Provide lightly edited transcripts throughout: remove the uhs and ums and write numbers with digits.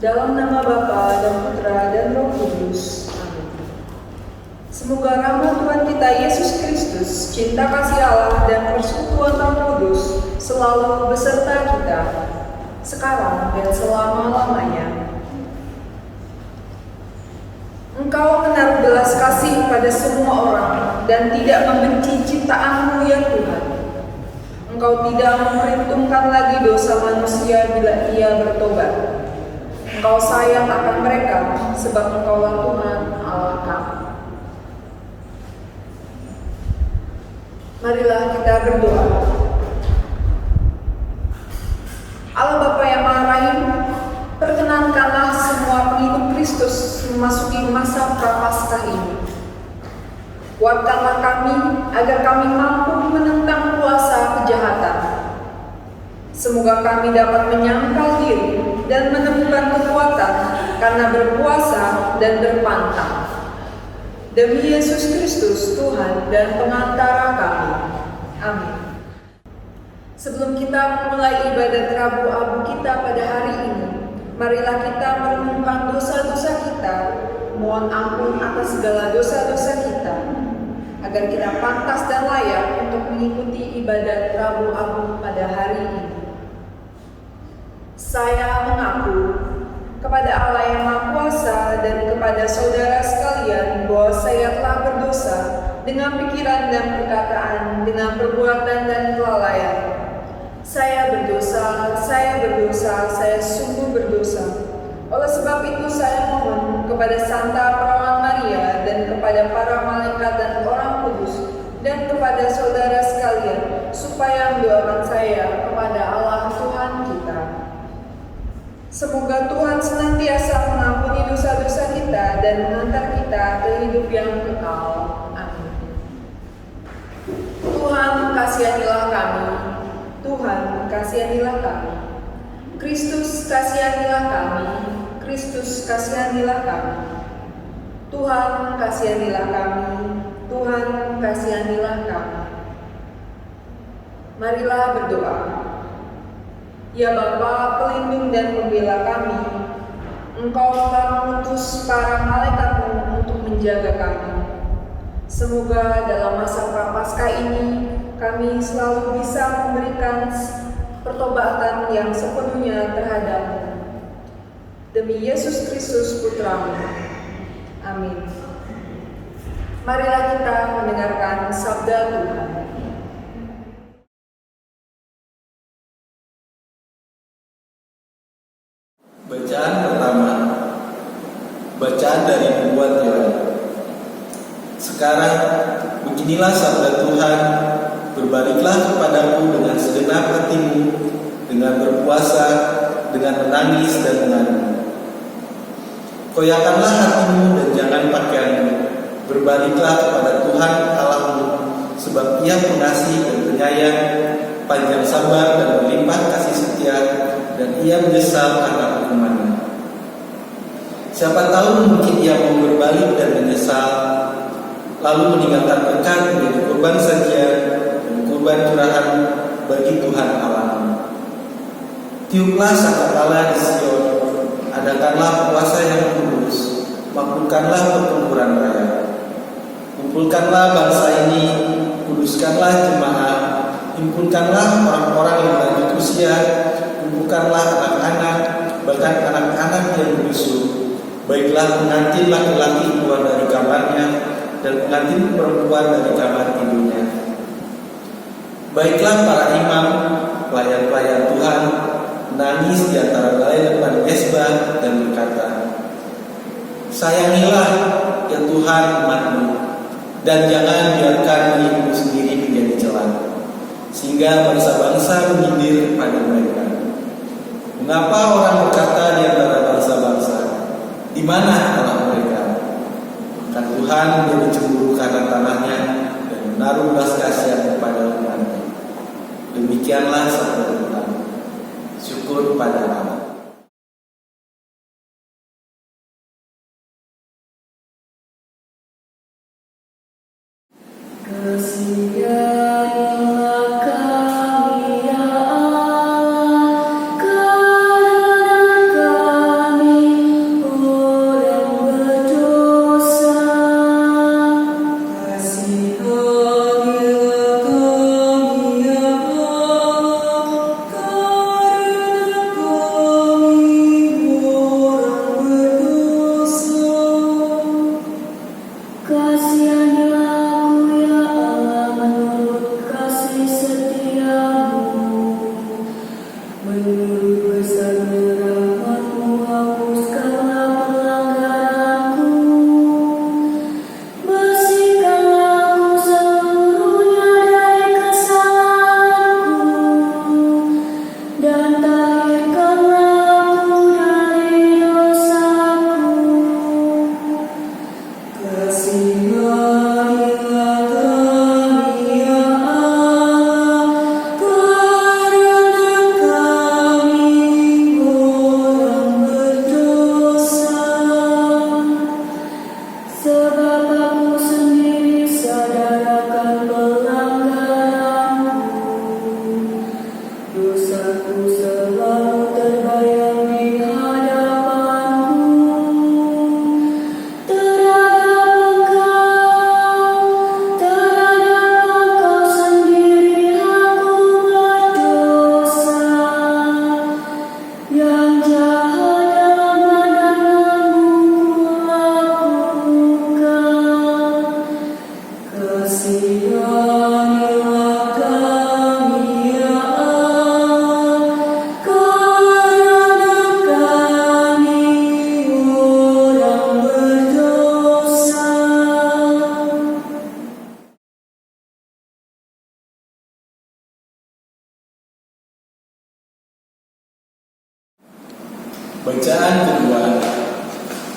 Dalam nama Bapa dan Putra dan Roh Kudus. Amin. Semoga rahmat Tuhan kita Yesus Kristus, cinta kasih Allah dan persekutuan Roh Kudus selalu beserta kita, sekarang dan selama-lamanya. Engkau menaruh belas kasih pada semua orang dan tidak membenci ciptaanmu ya Tuhan. Engkau tidak memperhitungkan lagi dosa manusia bila ia bertobat. Engkau sayang akan mereka, sebab Engkaulah Tuhan Allah kami. Marilah kita berdoa. Allah Bapa yang Maha Rahim, perkenankanlah semua pengikut Kristus memasuki masa Prapaskah ini. Kuatkanlah kami agar kami mampu menentang kuasa kejahatan. Semoga kami dapat menyangkal diri dan menemukan kekuatan karena berpuasa dan berpantang. Demi Yesus Kristus, Tuhan dan pengantara kami. Amin. Sebelum kita memulai ibadat Rabu Abu kita pada hari ini, marilah kita merenungkan dosa-dosa kita, mohon ampun atas segala dosa-dosa kita, agar kita pantas dan layak untuk mengikuti ibadat Rabu Abu pada hari ini. Saya mengaku kepada Allah yang Maha Kuasa dan kepada saudara sekalian bahwa saya telah berdosa dengan pikiran dan perkataan, dengan perbuatan dan kelalaian. Saya berdosa, saya sungguh berdosa. Oleh sebab itu saya mohon kepada Santa Perawan Maria dan kepada para malaikat dan orang kudus dan kepada saudara sekalian supaya mendoakan saya kepada Allah Tuhan kita. Semoga Tuhan senantiasa mengampuni dosa-dosa kita dan mengantar kita ke hidup yang kekal. Amin. Tuhan, kasihanilah kami. Tuhan, kasihanilah kami. Kristus, kasihanilah kami. Kristus, kasihanilah kami. Tuhan, kasihanilah kami. Tuhan, kasihanilah kami. Marilah berdoa. Ya Bapa, pelindung dan pembela kami, Engkau telah mengutus para malaikat-Mu untuk menjaga kami. Semoga dalam masa Prapaskah ini, kami selalu bisa memberikan pertobatan yang sepenuhnya terhadap-Mu. Demi Yesus Kristus Putra-Mu. Amin. Marilah kita mendengarkan sabda Tuhan. Bacaan pertama. Bacaan dari nubuat Yoel. Sekarang beginilah sabda Tuhan, berbaliklah kepadaku dengan segenap hatimu, dengan berpuasa, dengan menangis dan menangis. Koyakanlah hatimu dan jangan pakaianmu. Berbaliklah kepada Tuhan Allahmu, sebab Ia pengasih dan penyayang, panjang sabar dan berlimpah kasih setia, dan Ia menyesal karena hukumannya. Siapa tahu mungkin Ia mau berbalik dan menyesal, lalu meninggalkan pekan menjadi kurban sajian dan kurban curahan bagi Tuhan Allahmu. Tiuplah sangkakala di Sion, adakanlah puasa yang kudus, maklumkanlah pertempuran raya. Kumpulkanlah bangsa ini, kuduskanlah jemaah, himpunkanlah orang-orang yang lanjut usia, kumpulkanlah anak-anak, bahkan anak-anak yang bisu. Baiklah pengantin laki-laki keluar dari kamarnya, dan pengantin perempuan dari kamar tidurnya. Baiklah para imam, pelayan-pelayan Tuhan, menangis di antara balai depan Mesbah dan berkata, sayangilah ya Tuhan umat-Mu, dan jangan biarkan dirimu sendiri menjadi celah, sehingga bangsa-bangsa menyindir kepada mereka. Mengapa orang berkata di antara bangsa-bangsa, di mana Allah mereka? Maka Tuhan menjadi cemburu karena tanahnya dan menaruh belas kasihan kepada umatnya. Demikianlah sabda Tuhan. Syukur pada Allah. Bacaan kedua.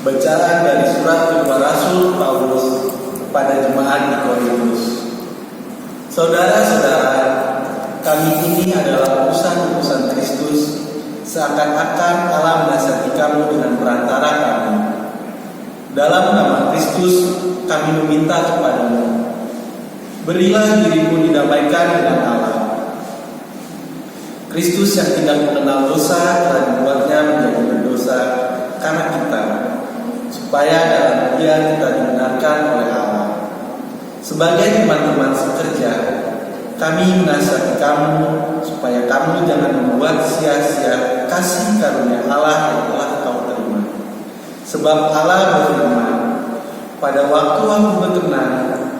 Bacaan dari surat kedua Rasul Paulus kepada jemaat di Korintus. Saudara-saudara, kami ini adalah utusan-utusan Kristus, seakan-akan Allah menasihati kamu dengan perantara kami. Dalam nama Kristus, kami meminta kepadamu, berilah dirimu didamaikan dengan Allah. Kristus yang tidak mengenal dosa telah dibuatnya menjadi berdosa karena kita, supaya dalam Dia kita dibenarkan oleh Allah. Sebagai teman-teman sekerja, Kami menasihati kamu supaya kamu jangan membuat sia-sia kasih karunia Allah yang telah kau terima. Sebab Allah berfirman, pada waktu aku berkenan,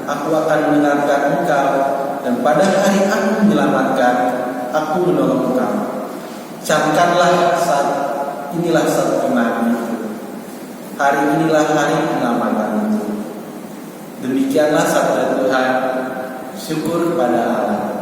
aku akan mendengarkan engkau, dan pada hari aku menyelamatkan, aku menolong engkau. Camkanlah saat inilah saat kemenangan itu. Hari inilah hari penyelamatan itu. Demikianlah sabda Tuhan. Syukur kepada Allah.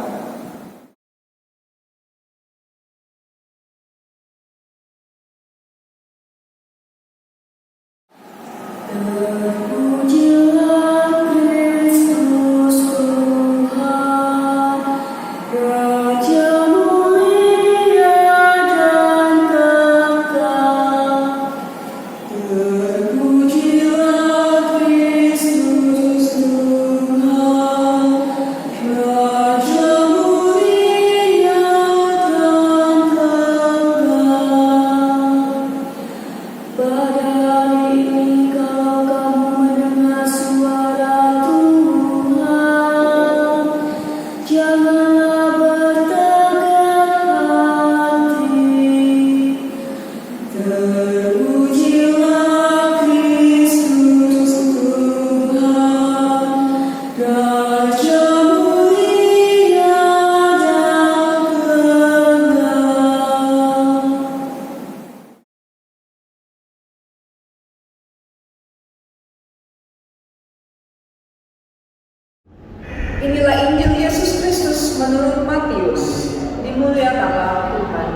Inilah Injil Yesus Kristus menurut Matius. Dimuliakanlah Tuhan.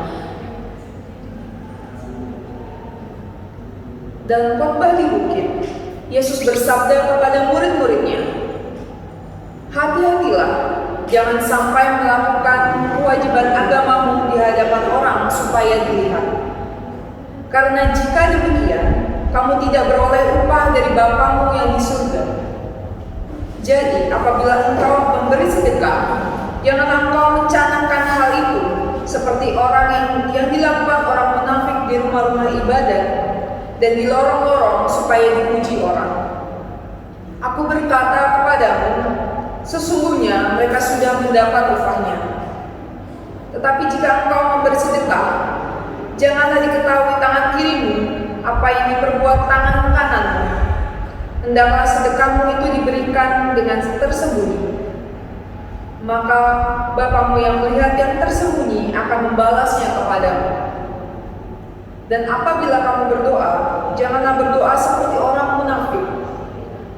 Dalam khotbah di bukit, Yesus bersabda kepada murid-muridnya, "Hati-hatilah, jangan sampai melakukan kewajiban agamamu di hadapan orang supaya dilihat. Karena jika demikian, kamu tidak beroleh upah dari Bapamu yang di surga. Jadi, apabila engkau memberi sedekah, jangan engkau mencanangkan hal itu seperti orang yang dilakukan orang munafik di rumah-rumah ibadah dan di lorong-lorong supaya dipuji orang. Aku berkata kepadamu, sesungguhnya mereka sudah mendapat upahnya. Tetapi jika engkau memberi sedekah, janganlah diketahui tangan kirimu apa yang diperbuat tangan kananmu. Hendaklah sedekahmu itu diberikan dengan tersembunyi. Maka Bapamu yang melihat yang tersembunyi akan membalasnya kepadamu. Dan apabila kamu berdoa, janganlah berdoa seperti orang munafik.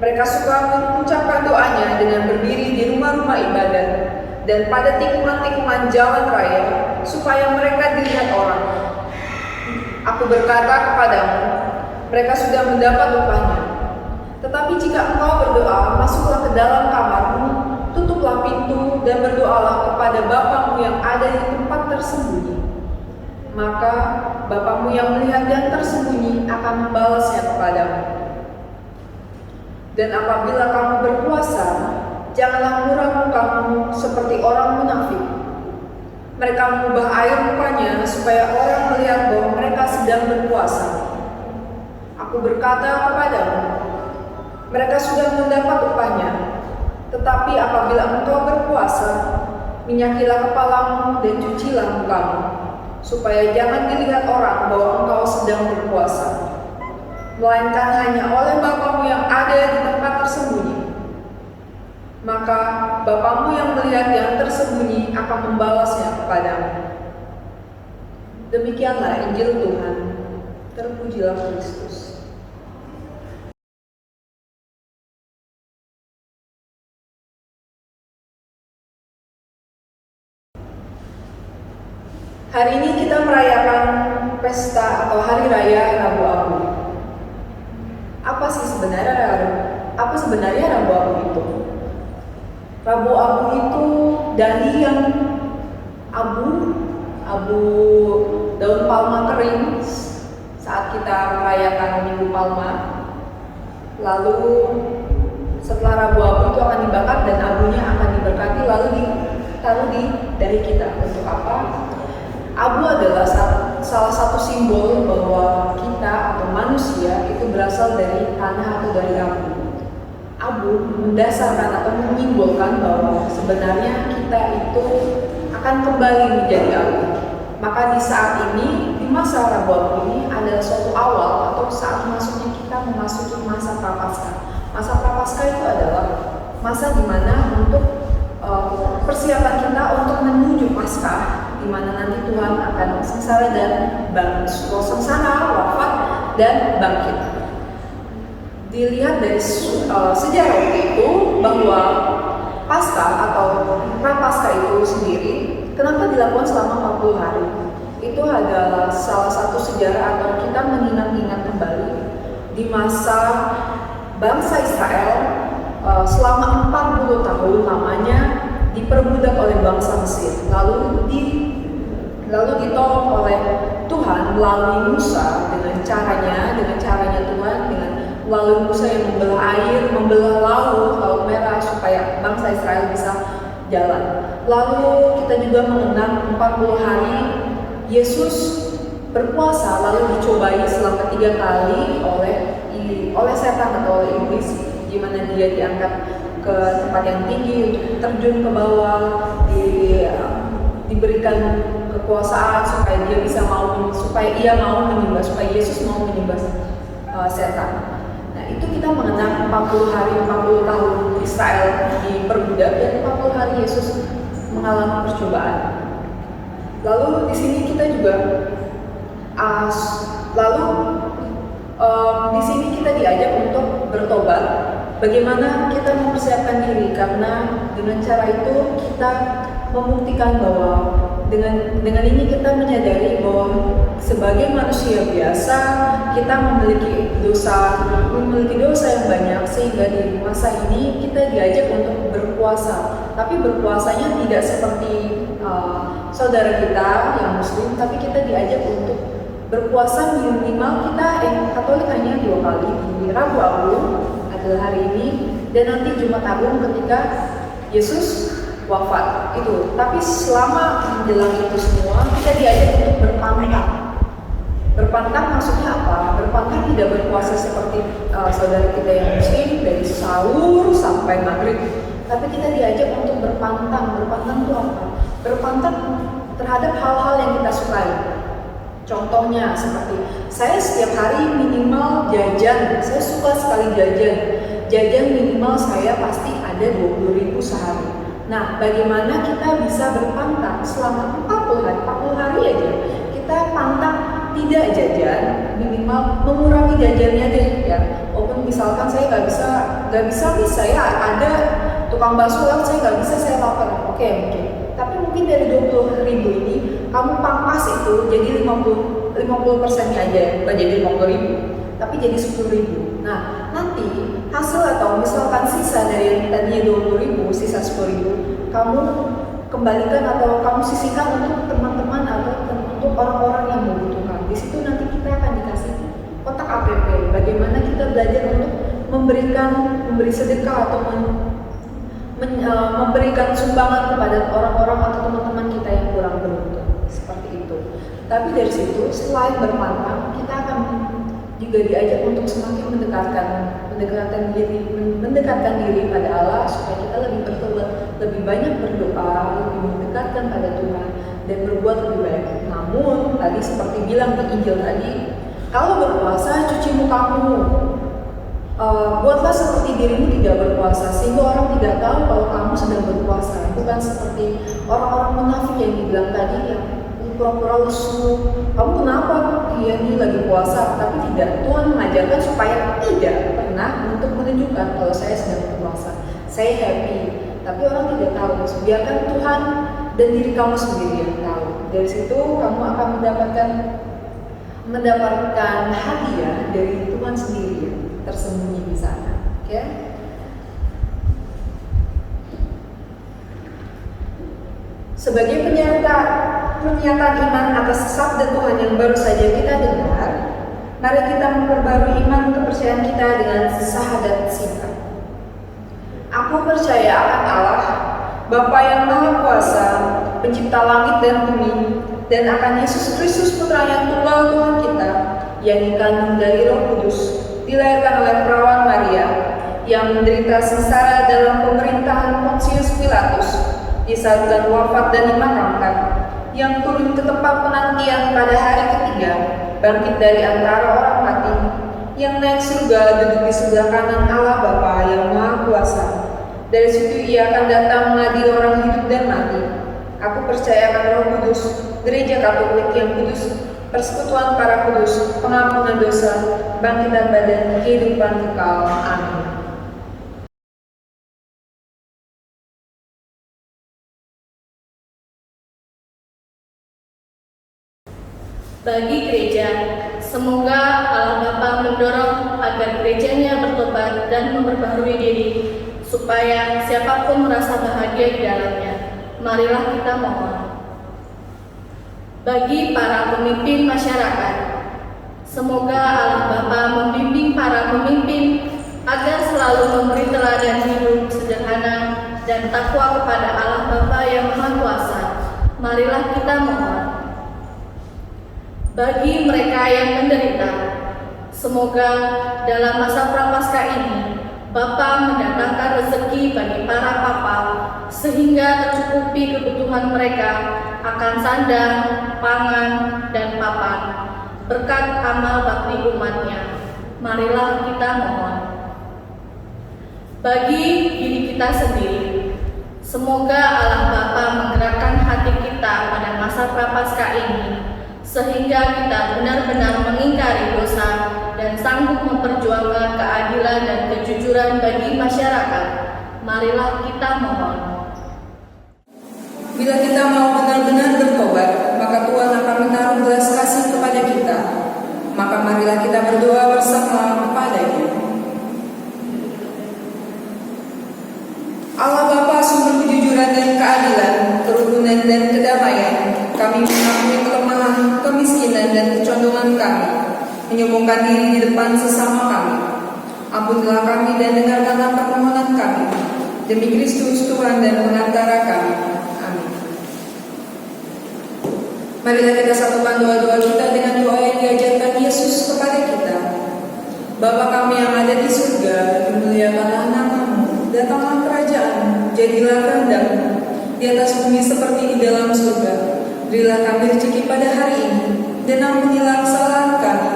Mereka suka mengucapkan doanya dengan berdiri di rumah-rumah ibadah dan pada tikungan-tikungan jalan raya, supaya mereka dilihat orang. Aku berkata kepadamu, mereka sudah mendapat upahnya. Tetapi jika engkau berdoa, masuklah ke dalam kamarmu, tutuplah pintu, dan berdoalah kepada Bapamu yang ada di tempat tersembunyi. Maka Bapamu yang melihat yang tersembunyi akan membalasnya kepadamu. Dan apabila kamu berpuasa, janganlah murah mukamu seperti orang munafik. Mereka mengubah air mukanya supaya orang melihat bahwa mereka sedang berpuasa. Aku berkata kepadamu, mereka sudah mendapat upahnya. Tetapi apabila engkau berpuasa, minyakilah kepalamu dan cucilah mukamu, supaya jangan dilihat orang bahwa engkau sedang berpuasa, melainkan hanya oleh Bapamu yang ada di tempat tersembunyi. Maka Bapamu yang melihat yang tersembunyi akan membalasnya kepadamu. Demikianlah Injil Tuhan. Terpujilah Kristus. Hari ini kita merayakan pesta atau hari raya Rabu Abu. Apa sebenarnya Rabu Abu itu? Rabu Abu itu dari yang abu daun palma kering saat kita merayakan Minggu Palma. Lalu setelah Rabu Abu itu akan dibakar dan abunya akan diberkati lalu ditaruh di dari kita. Untuk apa? Abu adalah salah satu simbol bahwa kita atau manusia itu berasal dari tanah atau dari abu. abu mendasarkan atau menyimbolkan bahwa sebenarnya kita itu akan kembali menjadi abu. Maka di saat ini, di masa Rabu ini adalah suatu awal atau saat masuknya kita memasuki masa Prapaskah. Masa Prapaskah itu adalah masa di mana untuk persiapan kita untuk menuju Paskah, di mana nanti Tuhan akan sengsara dan sengsara, wafat dan bangkit. Dilihat dari sejarah itu bahwa Paskah atau Prapaskah itu sendiri kenapa dilakukan selama 40 hari? Itu adalah salah satu sejarah atau kita mengingat-ingat kembali di masa bangsa Israel selama 40 tahun lamanya diperbudak oleh bangsa Mesir, lalu ditolong oleh Tuhan melalui Musa dengan caranya Tuhan dengan melalui Musa yang membelah air, membelah laut merah supaya bangsa Israel bisa jalan. Lalu kita juga mengenang 40 hari Yesus berpuasa lalu dicobai selama 3 kali oleh setan atau oleh iblis, di mana dia diangkat ke tempat yang tinggi untuk terjun ke bawah, diberikan kekuasaan supaya ia mau menyembah, supaya Yesus mau menyembah setan. Nah, itu kita mengenang 40 hari 40 tahun Israel diperbudak dan 40 hari Yesus mengalami percobaan. Lalu di sini kita juga di sini kita diajak untuk bertobat. Bagaimana kita mempersiapkan diri, karena dengan cara itu kita membuktikan bahwa dengan ini kita menyadari bahwa sebagai manusia biasa kita memiliki dosa yang banyak, sehingga di masa ini kita diajak untuk berpuasa. Tapi berpuasanya tidak seperti saudara kita yang Muslim, tapi kita diajak untuk berpuasa minimal kita Katolik hanya 2 kali, di Rabu Agung adalah hari ini dan nanti Jumat Agung ketika Yesus wafat itu. Tapi selama menjelang itu semua kita diajak untuk berpantang. Berpantang maksudnya apa? Berpantang tidak berpuasa seperti saudara kita yang Muslim dari sahur sampai maghrib, tapi kita diajak untuk berpantang. Berpantang itu apa? Berpantang terhadap hal-hal yang kita sukai. Contohnya seperti saya setiap hari minimal jajan, saya suka sekali jajan minimal saya pasti ada 20.000 sehari. Nah, bagaimana kita bisa berpantang selama 40 hari aja kita pantang tidak jajan, minimal mengurangi jajannya deh ya. Walaupun misalkan saya nggak bisa nih, saya ada tukang bakso lewat, saya nggak bisa, saya lapar, oke mungkin. Tapi mungkin dari 20.000 ini kamu pangkas itu jadi 50%-nya aja, bukan jadi 50.000, tapi jadi 10.000. Nah, nanti hasil atau misalkan sisa dari yang tadinya 20.000, sisa 10.000, kamu kembalikan atau kamu sisihkan untuk teman-teman atau untuk orang-orang yang membutuhkan. Di situ nanti kita akan dikasih kotak APP. Bagaimana kita belajar untuk memberi sedekah atau memberikan sumbangan kepada orang-orang atau teman-teman kita yang kurang beruntung, seperti itu. Tapi dari situ selain berpantang, kita akan juga diajak untuk semakin mendekatkan diri pada Allah, supaya kita lebih bertobat, lebih banyak berdoa, lebih mendekatkan pada Tuhan dan berbuat lebih baik. Namun tadi seperti bilang di Injil tadi, kalau berpuasa cuci mukamu, buatlah seperti dirimu tidak berpuasa, sehingga orang tidak tahu kalau kamu sedang berpuasa. Bukan seperti orang-orang munafik yang dibilang tadi, yang pura-pura lesu, kamu kenapa? Iya nih lagi puasa. Tapi tidak, Tuhan mengajarkan supaya tidak pernah untuk menunjukkan kalau saya sedang berpuasa, saya happy. Tapi orang tidak tahu, biarkan Tuhan dan diri kamu sendiri yang tahu. Dari situ kamu akan mendapatkan hadiah dari Tuhan sendiri tersembunyi di sana. Oke? Sebagai pernyataan iman atas sabda Tuhan yang baru saja kita dengar, mari kita memperbarui iman kepercayaan kita dengan syahadat singkat. Aku percaya akan Allah, Bapa yang Maha Kuasa, Pencipta langit dan bumi, dan akan Yesus Kristus Putra yang tunggal Tuhan kita, yang dikandung dari Roh Kudus, dilahirkan oleh perawan Maria, yang menderita sengsara dalam pemerintahan Pontius Pilatus, disalibkan, wafat dan dimakamkan, yang turun ke tempat penantian pada hari ketiga, bangkit dari antara orang mati, yang naik surga duduk di sebelah kanan Allah Bapa yang Maha Kuasa. Dari situ ia akan datang mengadili orang hidup dan mati. Aku percaya akan Roh Kudus, Gereja Katolik yang kudus, persekutuan para kudus, pengampunan dosa, bangkitan badan, kehidupan kekal. Amin. Bagi gereja, semoga Allah Bapa mendorong agar gerejanya bertobat dan memperbaharui diri, supaya siapapun merasa bahagia di dalamnya. Marilah kita mohon. Bagi para pemimpin masyarakat, semoga Allah Bapa membimbing para pemimpin agar selalu memberi teladan hidup sederhana dan takwa kepada Allah Bapa yang Maha Kuasa. Marilah kita mohon. Bagi mereka yang menderita, semoga dalam masa prapaskah ini Bapa mendatangkan rezeki bagi para papa sehingga tercukupi kebutuhan mereka akan sandang, pangan, dan papan berkat amal bakti umatnya. Marilah kita mohon. Bagi diri kita sendiri, semoga Allah Bapa menggerakkan hati kita pada masa prapaskah ini sehingga kita benar-benar mengingkari dosa dan sanggup memperjuangkan keadilan dan kejujuran bagi masyarakat. Marilah kita mohon. Bila kita mau benar-benar bertobat, maka Tuhan akan menaruh belas kasih kepada kita. Maka marilah kita berdoa bersama kepada-Nya. Allah Bapa, sumber kejujuran dan keadilan, kerukunan dan kedamaian, kami mengakui kelemahan, kemiskinan, dan kecondongan kami, menyombongkan diri di depan sesama kami. Ampunilah kami dan dengarkanlah permohonan kami, demi Kristus Tuhan dan pengantara kami. Amin. Marilah kita satukan doa-doa kita dengan doa yang diajarkan Yesus kepada kita. Bapa kami yang ada di surga, dimuliakanlah nama-Mu, datanglah kerajaan-Mu, jadilah kehendak-Mu di atas bumi seperti di dalam surga. Berilah kami rezeki pada hari ini, dan ampunilah kesalahan kami,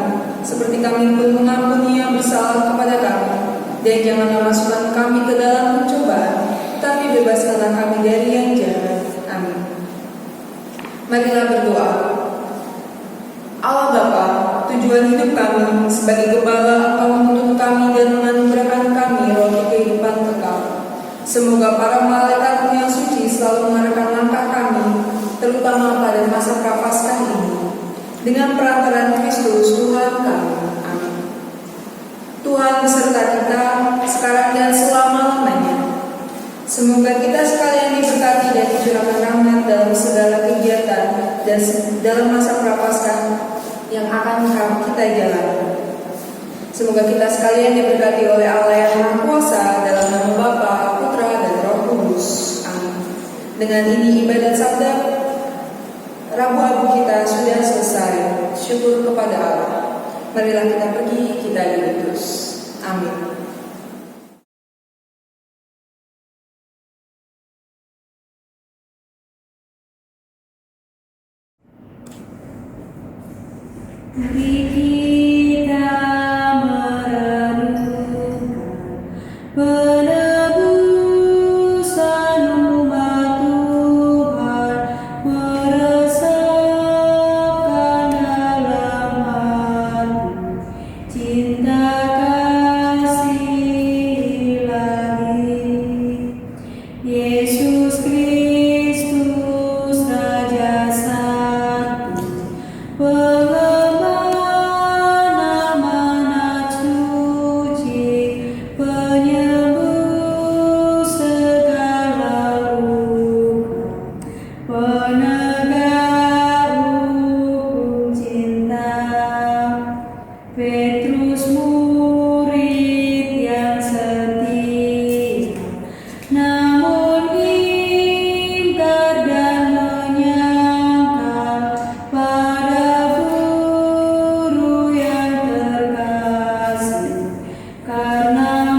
seperti kami pun mengampuni yang bersalah kepada kami. Dan janganlah masukkan kami ke dalam pencobaan, tapi bebaskanlah kami dari yang jahat. Amin. Marilah berdoa. Allah Bapa, tujuan hidup kami, sebagai gembala Engkau menuntun kami dan menganugerahkan kami roti kehidupan kekal. Semoga para malaikat-Mu yang suci selalu mengarahkan langkah kami, terutama pada masa prapaskah ini, dengan perantaraan Kristus Tuhan kami. Amin. Tuhan beserta kita sekarang dan selama-lamanya. Semoga kita sekalian diberkati dan dicurahkan rahmat dalam segala kegiatan dan dalam masa prapaskah yang akan kita jalani. Semoga kita sekalian diberkati oleh Allah yang Maha Kuasa dalam nama Bapa, Putra, dan Roh Kudus. Amin. Dengan ini ibadat sabda Rabu Abu kita sudah selesai. Syukur kepada Allah. Marilah kita pergi, kita diutus. Amin. Mari kita merenungkan penebusan umat Tuhan, meresapkan dalam hati cinta kasih ilahi. Yesus Kristus Raja Satu, Petrus murid yang setia, namun ingkar dan menyangkal pada guru yang terkasih, karena